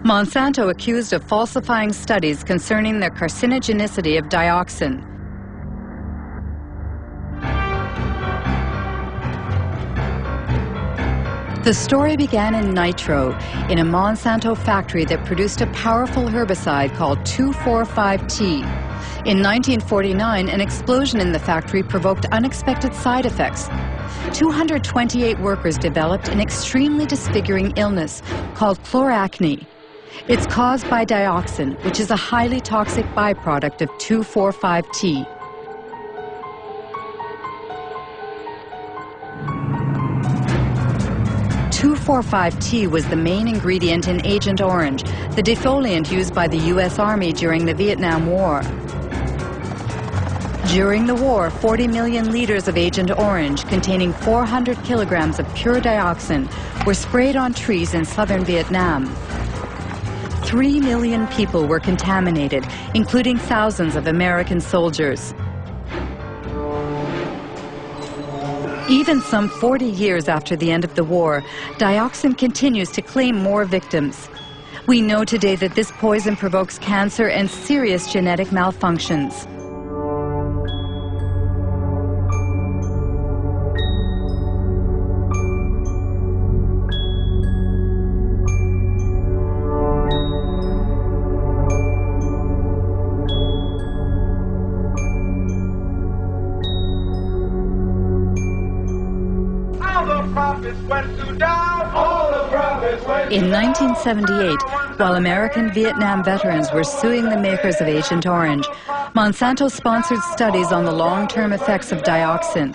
Monsanto accused of falsifying studies concerning the carcinogenicity of dioxin. The story began in Nitro, in a Monsanto factory that produced a powerful herbicide called 2,4,5-T. In 1949, an explosion in the factory provoked unexpected side effects. 228 workers developed an extremely disfiguring illness called chloracne. It's caused by dioxin, which is a highly toxic byproduct of 2,4,5-T. T was the main ingredient in Agent Orange, the defoliant used by the U.S. Army during the Vietnam War. During the war, 40 million liters of Agent Orange, containing 400 kilograms of pure dioxin, were sprayed on trees in southern Vietnam. 3 million people were contaminated, including thousands of American soldiers. Even some 40 years after the end of the war, dioxin continues to claim more victims. We know today that this poison provokes cancer and serious genetic malfunctions. In 1978, while American Vietnam veterans were suing the makers of Agent Orange, Monsanto sponsored studies on the long-term effects of dioxin.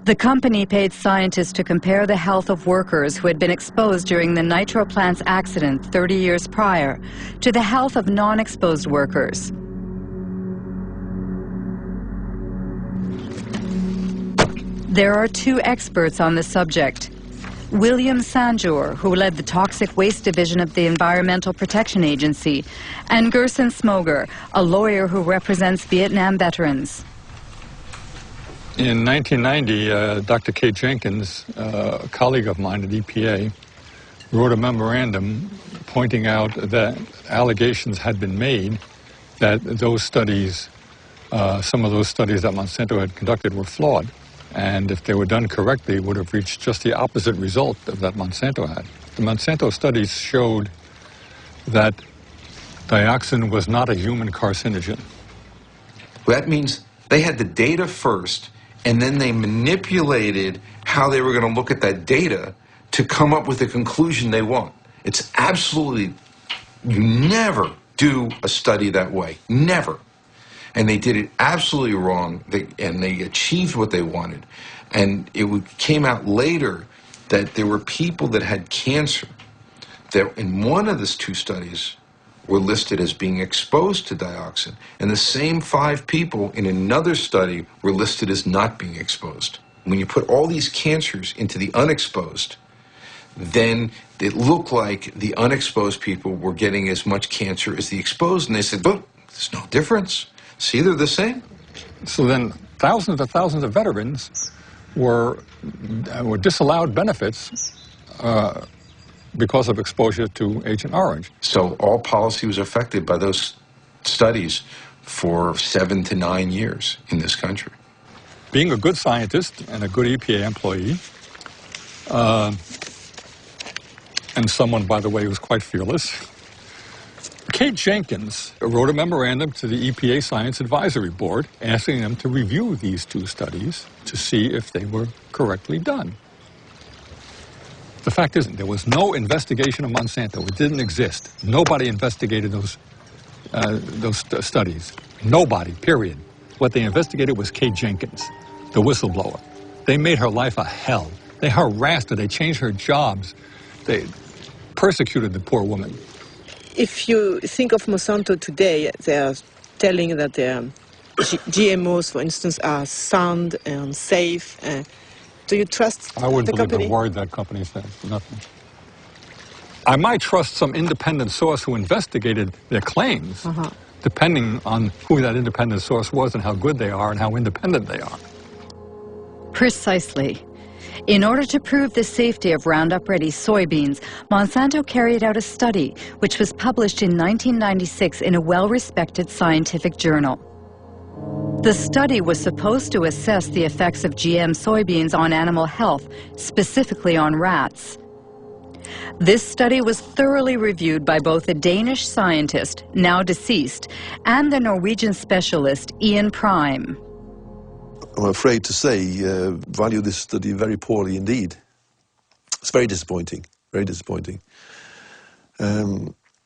The company paid scientists to compare the health of workers who had been exposed during the nitro plant's accident 30 years prior to the health of non-exposed workers. There are two experts on the subject. William Sanjour, who led the Toxic Waste Division of the Environmental Protection Agency, and Gerson Smoger, a lawyer who represents Vietnam veterans. In 1990, Dr. Kate Jenkins, a colleague of mine at EPA, wrote a memorandum pointing out that allegations had been made that those studies, some of those studies that Monsanto had conducted were flawed. And if they were done correctly, would have reached just the opposite result of that Monsanto had. The Monsanto studies showed that dioxin was not a human carcinogen. That means they had the data first, and then they manipulated how they were going to look at that data to come up with the conclusion they want. It's absolutely, you never do a study that way, never. And they did it absolutely wrong, and they achieved what they wanted. And it came out later that there were people that had cancer that in one of these two studies were listed as being exposed to dioxin, and the same 5 people in another study were listed as not being exposed. When you put all these cancers into the unexposed, then it looked like the unexposed people were getting as much cancer as the exposed, and they said, "But there's no difference. See, they're the same." So then thousands of veterans were disallowed benefits because of exposure to Agent Orange. So all policy was affected by those studies for 7 to 9 years in this country. Being a good scientist and a good EPA employee, and someone, by the way, who's quite fearless, Kate Jenkins wrote a memorandum to the EPA Science Advisory Board asking them to review these 2 studies to see if they were correctly done. The fact is, there was no investigation of Monsanto. It didn't exist. Nobody investigated those studies. Nobody, period. What they investigated was Kate Jenkins, the whistleblower. They made her life a hell. They harassed her. They changed her jobs. They persecuted the poor woman. If you think of Monsanto today, they are telling that their GMOs, for instance, are sound and safe. Do you trust the company? I wouldn't believe a word that company says, nothing. I might trust some independent source who investigated their claims, depending on who that independent source was and how good they are and how independent they are. Precisely. In order to prove the safety of Roundup-ready soybeans, Monsanto carried out a study which was published in 1996 in a well-respected scientific journal. The study was supposed to assess the effects of GM soybeans on animal health, specifically on rats. This study was thoroughly reviewed by both a Danish scientist, now deceased, and the Norwegian specialist Ian Prime. I'm afraid to say, value this study very poorly indeed. It's very disappointing, very disappointing.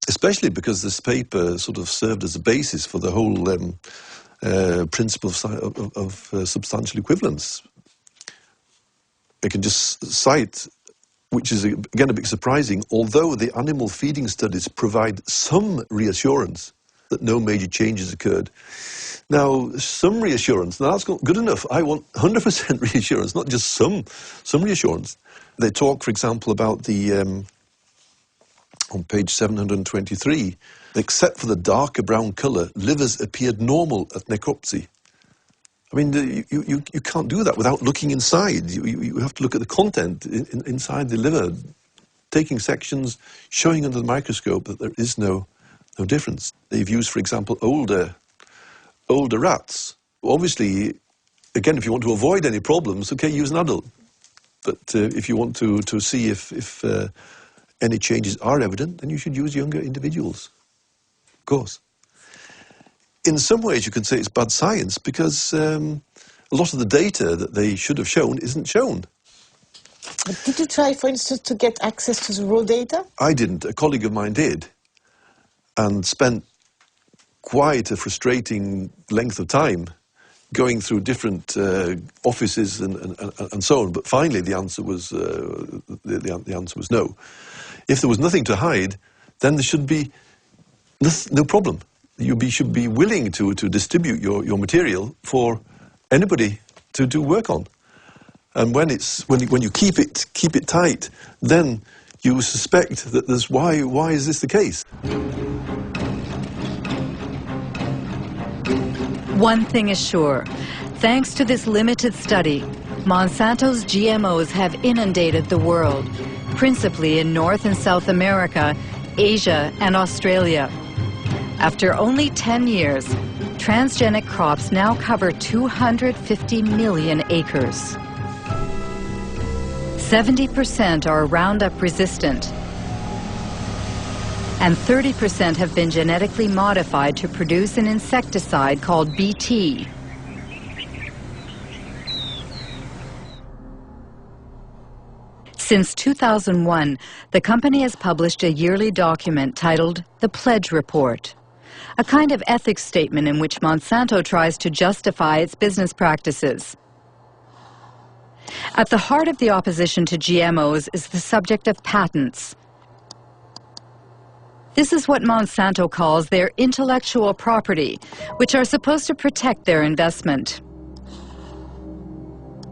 Especially because this paper sort of served as a basis for the whole principle of substantial equivalence. I can just cite, which is again a bit surprising, although the animal feeding studies provide some reassurance that no major changes occurred. Now, some reassurance, now that's not good enough. I want 100% reassurance, not just some reassurance. They talk, for example, about the, on page 723, except for the darker brown colour, livers appeared normal at necropsy. I mean, you can't do that without looking inside. You have to look at the content inside the liver, taking sections, showing under the microscope that there is no difference. They've used, for example, older rats. Obviously, again, if you want to avoid any problems, okay, use an adult. But if you want to see if any changes are evident, then you should use younger individuals, of course. In some ways, you could say it's bad science because a lot of the data that they should have shown isn't shown. But did you try, for instance, to get access to the raw data? I didn't. A colleague of mine did, and spent quite a frustrating length of time going through different offices and so on. But finally, the answer was the answer was no. If there was nothing to hide, then there should be no problem. You should be willing to distribute your material for anybody to do work on. And when you keep it tight, then you suspect that there's why is this the case? One thing is sure, thanks to this limited study, Monsanto's GMOs have inundated the world, principally in North and South America, Asia, and Australia. After only 10 years, transgenic crops now cover 250 million acres. 70% are Roundup resistant, and 30% have been genetically modified to produce an insecticide called Bt. Since 2001, the company has published a yearly document titled The Pledge Report, a kind of ethics statement in which Monsanto tries to justify its business practices. At the heart of the opposition to GMOs is the subject of patents. This is what Monsanto calls their intellectual property, which are supposed to protect their investment.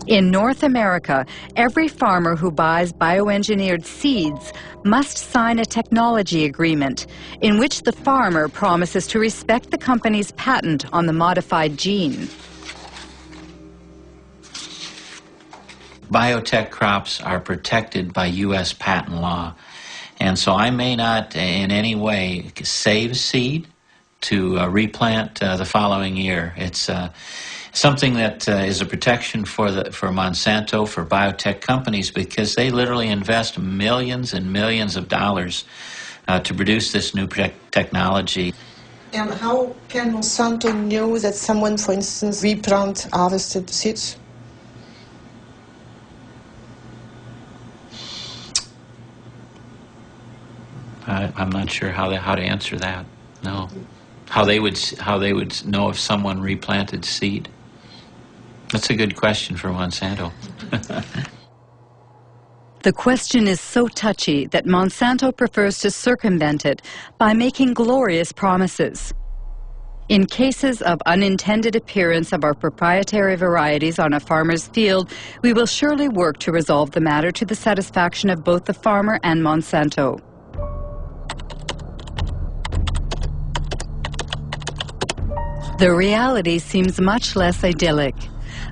In North America, every farmer who buys bioengineered seeds must sign a technology agreement in which the farmer promises to respect the company's patent on the modified gene. Biotech crops are protected by U.S. patent law. And so I may not in any way save seed to replant the following year. It's something that is a protection for Monsanto, for biotech companies, because they literally invest millions and millions of dollars to produce this new technology. And how can Monsanto know that someone, for instance, harvested seeds? I'm not sure how to answer that. No, how they would know if someone replanted seed. That's a good question for Monsanto. The question is so touchy that Monsanto prefers to circumvent it by making glorious promises. In cases of unintended appearance of our proprietary varieties on a farmer's field, we will surely work to resolve the matter to the satisfaction of both the farmer and Monsanto. The reality seems much less idyllic.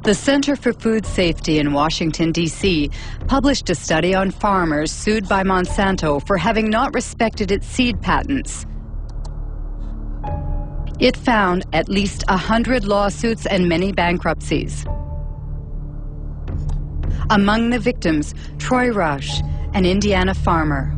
The Center for Food Safety in Washington, D.C. published a study on farmers sued by Monsanto for having not respected its seed patents. It found at least 100 lawsuits and many bankruptcies. Among the victims, Troy Rush, an Indiana farmer.